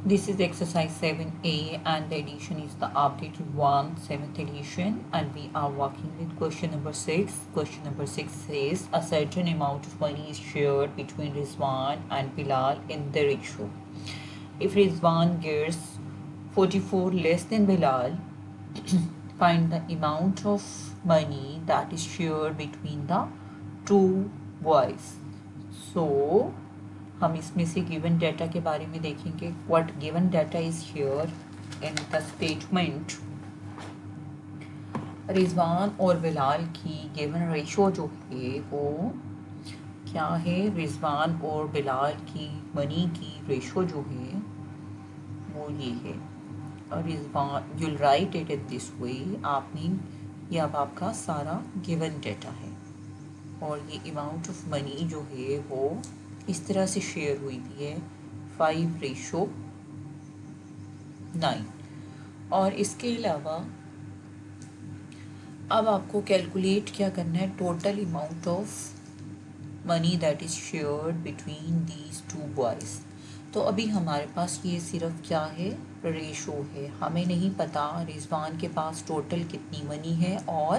This is exercise 7A and the edition is the updated one, 7th edition, and we are working with question number 6. Question number 6 says a certain amount of money is shared between Rizwan and Bilal in the ratio. If Rizwan gets 44 less than Bilal, find the amount of money that is shared between the two boys. So हम इसमें से given data के बारे में देखेंगे. What given data is here in the statement. Rizwan और बिलाल की given ratio जो है वो क्या है. रिजवान और बिलाल की मनी की रेशो जो है वो ये है. Rizwan you'll right it in this way. आपने ये अब आपका सारा गिवन डाटा है और ये अमाउंट ऑफ मनी जो है वो इस तरह से शेयर हुई भी है 5:9. और इसके अलावा अब आपको कैलकुलेट क्या करना है. Total amount of money that is shared between these two boys. तो अभी हमारे पास ये सिर्फ क्या है, रेशो है. हमें नहीं पता रिजवान के पास टोटल कितनी मनी है और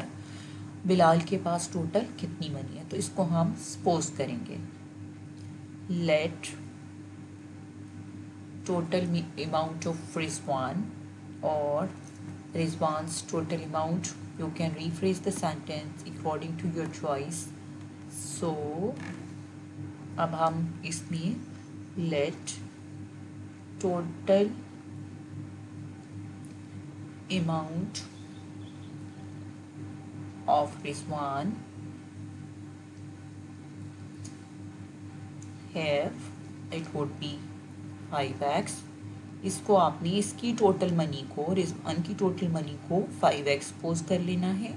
बिलाल के पास टोटल कितनी मनी है. तो इसको हम सपोज करेंगे. Let total amount of Rizwan or Rizwan's total amount. You can rephrase the sentence according to your choice. So अब हम इसमें let total amount of Rizwan have, it would be 5x. इसको आपने इसकी टोटल मनी को, रिजवान की total money को 5x pose कर लेना है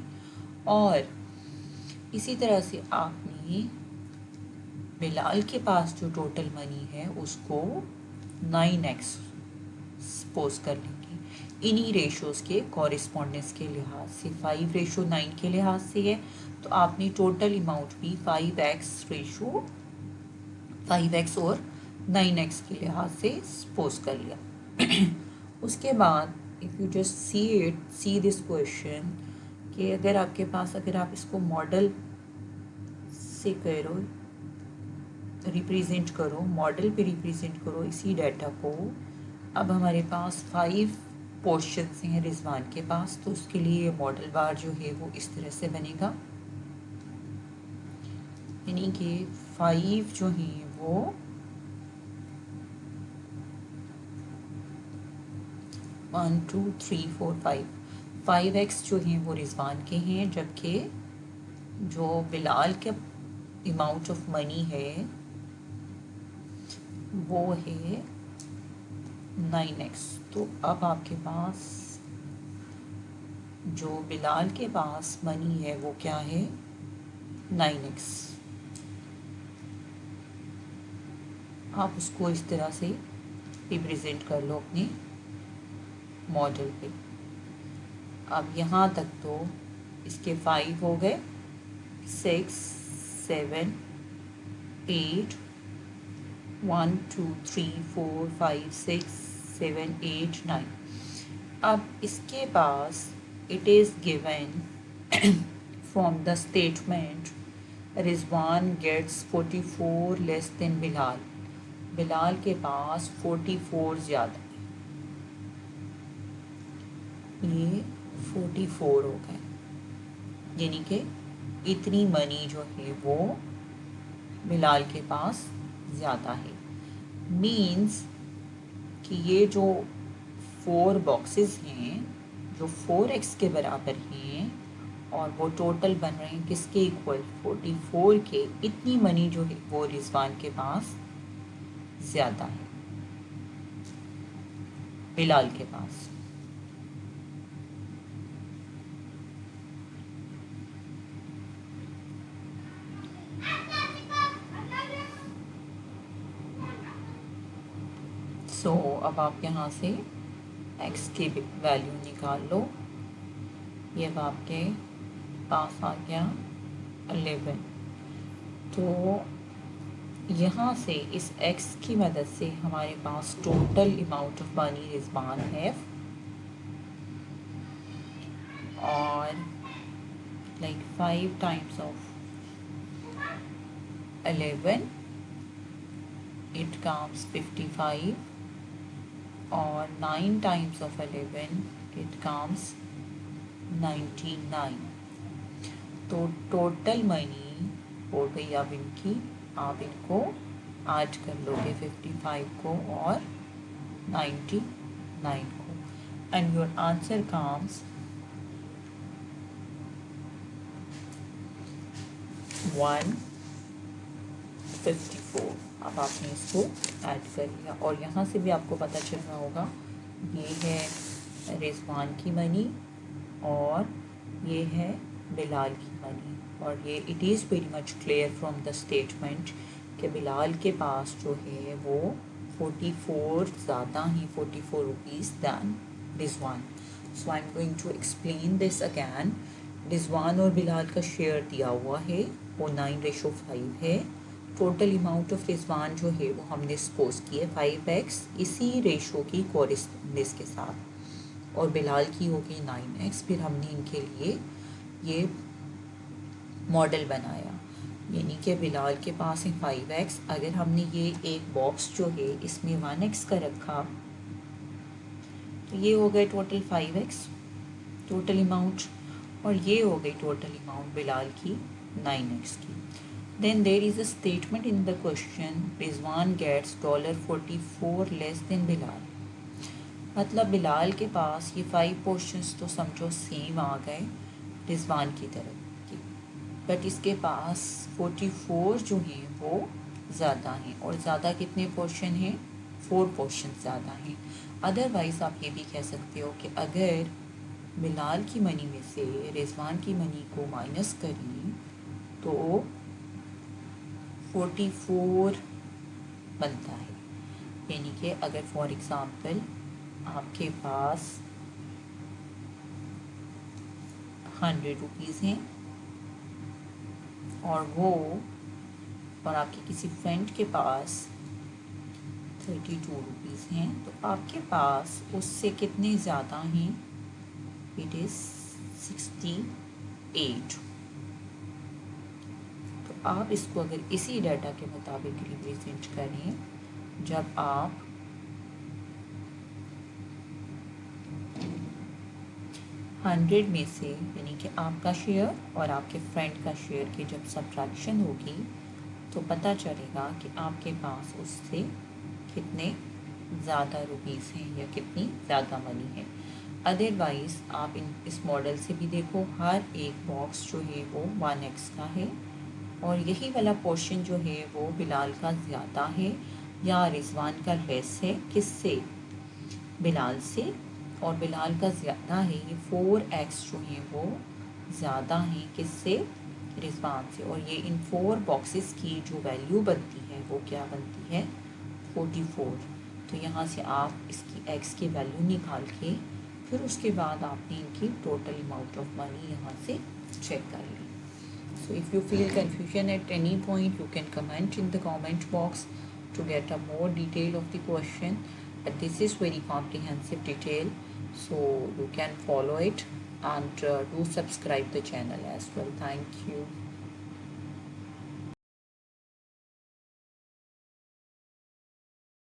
और इसी तरह से आपने बिलाल के पास जो टोटल मनी है उसको 9x पोज कर लेंगे इन्हीं रेशोज़ के कॉरिस्पॉन्डेंस के लिहाज से. 5:9 के लिहाज से है तो आपने टोटल अमाउंट भी 5x और 9x के लिहाज से सपोज कर लिया. उसके बाद if you just see this question कि अगर आपके पास, अगर आप इसको मॉडल से करो, रिप्रेजेंट करो, मॉडल पे रिप्रेजेंट करो इसी डाटा को. अब हमारे पास 5 पोर्शंस हैं रिजवान के पास, तो उसके लिए मॉडल बार जो है वो इस तरह से बनेगा. यानी कि 5 जो हैं वो 1 2 3 4 5 5x जो हैं वो रिजवान के हैं, जबकि जो बिलाल के अमाउंट ऑफ मनी है वो है 9x. तो अब आपके पास जो बिलाल के पास मनी है वो क्या है, 9x. आप उसको इस तरह से रिप्रेजेंट कर लो अपने मॉडल पे. अब यहाँ तक तो इसके 5 हो गए, 6 7 8 1 2 3 4 5 6 7 8 9. अब इसके पास it is given from the statement Rizwan gets 44 less than Bilal. Bilal के पास 44 ज़्यादा, ये 44 हो गए. यानी कि इतनी मनी जो है वो बिलाल के पास ज़्यादा है. मीन्स कि ये जो 4 बॉक्सेस हैं जो 4x के बराबर हैं और वो टोटल बन रहे हैं किसके इक्वल, 44 के. इतनी मनी जो है वो रिजवान के पास ज़्यादा है बिलाल के पास. सो अब आप यहाँ से x की वैल्यू निकाल लो. ये अब आपके पास आ गया 11. तो यहाँ से इस x की मदद से हमारे पास total amount of money Rizwan है और like 5 times of 11 it comes 55 or 9 times of 11 it comes 99। तो टोटल मनी हो गई अब इनकी, आप इनको ऐड कर लोगे 55 को और 99 को एंड योर आंसर कम्स 154। अब आपने इसको ऐड कर लिया और यहाँ से भी आपको पता चल रहा होगा ये है रिजवान की मनी और ये है बिलाल की मनी। और ये it is very much clear from the statement कि बिलाल के पास जो है वो 44 ज़्यादा ही 44 rupees than Rizwan. So I am going to explain this again. Rizwan और बिलाल का शेयर दिया हुआ है वो 9:5 है। टोटल अमाउंट ऑफ रिजवान जो है वो हमने सपोज की है 5x इसी रेशो की कोरिस्पोंडेंस के साथ और बिलाल की होगी 9x। फिर हमने इनके लिए ये मॉडल बनाया यानी कि बिलाल के पास है 5x। अगर हमने ये एक बॉक्स जो है इसमें 1x का रखा तो ये हो गए टोटल 5x टोटल अमाउंट और ये हो गई टोटल अमाउंट बिलाल की 9x की। Then there is a statement in the question Rizwan gets $44 less than Bilal. मतलब बिलाल के पास ये 5 पोर्शंस तो समझो सेम आ गए रिजवान की तरफ की, बट इसके पास 44 जो हैं वो ज़्यादा हैं और ज़्यादा कितने पोर्शन हैं 4 पोर्शन ज़्यादा हैं। अदरवाइज़ आप ये भी कह सकते हो कि अगर बिलाल की मनी में से रिजवान की मनी को माइनस करें तो 44 बनता है। यानी कि अगर फॉर एग्ज़ाम्पल आपके पास 100 रुपीज़ हैं और आपके किसी फ्रेंड के पास 32 रुपीज़ हैं तो आपके पास उससे कितने ज़्यादा हैं, इट इज़ 68। तो आप इसको अगर इसी डाटा के मुताबिक रिप्रेजेंट करें, जब आप 100 में से यानी कि आपका शेयर और आपके फ्रेंड का शेयर की जब सब्ट्रैक्शन होगी तो पता चलेगा कि आपके पास उससे कितने ज़्यादा रुपीज़ हैं या कितनी ज़्यादा मनी है। अदरवाइज़ आप इस मॉडल से भी देखो, हर एक बॉक्स जो है वो 1x का है और यही वाला पोर्शन जो है वो बिलाल का ज़्यादा है या रिजवान का लेस है, किससे, बिलाल से, और बिलाल का ज़्यादा है ये 4x जो है वो ज़्यादा है किससे, रिजवान से। और ये इन 4 बॉक्सेस की जो वैल्यू बनती है वो क्या बनती है 44। तो यहाँ से आप इसकी x की वैल्यू निकाल के फिर उसके बाद आपने इनकी टोटल अमाउंट ऑफ मनी यहाँ से चेक कर ली। So if you feel confusion at any point, you can comment in the comment box to get a more detail of the question. But this is very comprehensive detail, so you can follow it and do subscribe the channel as well. Thank you.